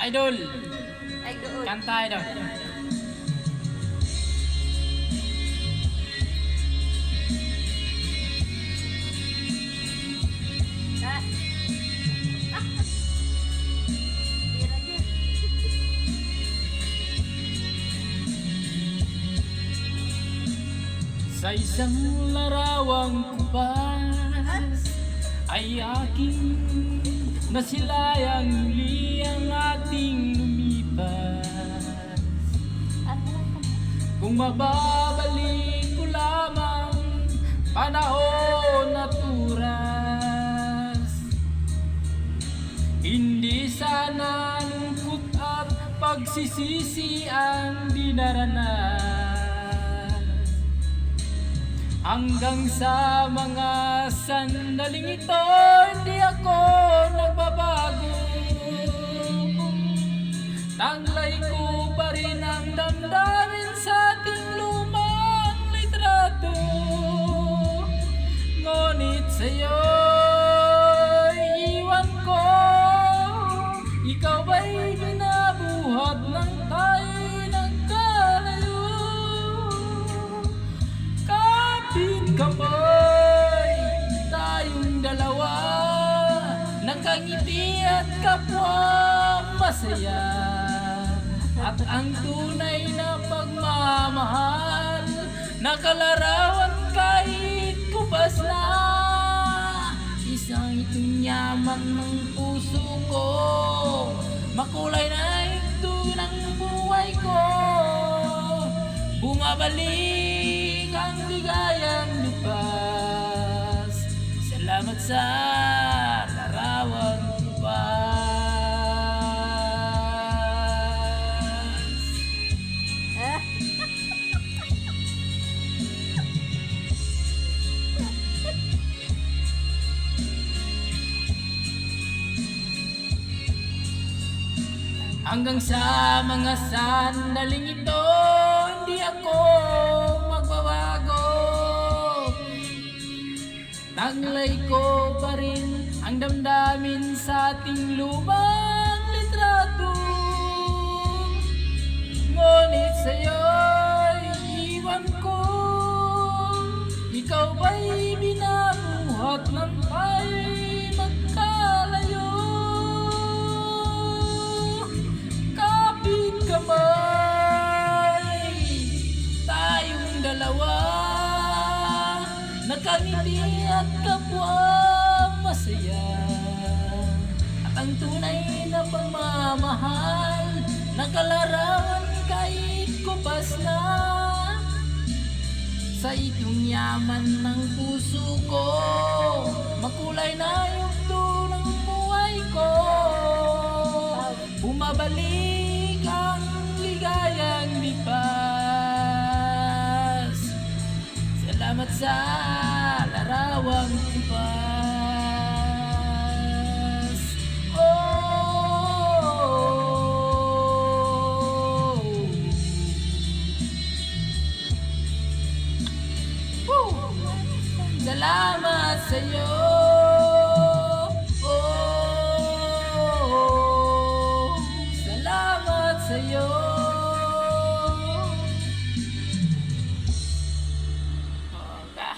Idol, Ay, doon. kanta idol. Ha? Tira niya. Sa isang larawang kupas ay aking nasilayang muli ang ating lumipas. Kung mababalik ko lamang panahon at oras, hindi sana lungkot at pagsisisi ang dinaranas. Hanggang sa mga sandaling ito, hindi ako nagbabago. Tanglay ko pa rin ang damdamin sa ating lumang litrato. Ngunit sa'yo, iwan ko, ikaw ba'y binabuhat ng tayo'y nagkalayo? Kapit kamay, tayong dalawa, nakangiti at kapwa masaya. At ang tunay na pagmamahal, nakalarawan kahit kupas na. Isang itong yaman ng puso ko, makulay na ito ng buhay ko. Bumabalik ang ligayang lupas. Salamat sa larawang lupas. Ha? Hanggang sa mga sandaling ito, hindi ako magbabago. Tanglay ko pa rin ang damdamin sa ating lumang litrato. Ngunit sa'yo'y iwan ko, ikaw ba'y binabuhat ng tayo'y magkalayo? Kapit kamay, tayong dalawa, nakangiti at kapwa masaya. At ang tunay na pagmamahal, nakalarawan kahit kupas na. Sa itong yaman ng puso ko, makulay na yung ng buhay ko. Bumabalik ang ligayang lipas. Salamat sa larawang kupas. Oh, Woo! Salamat sa'yo.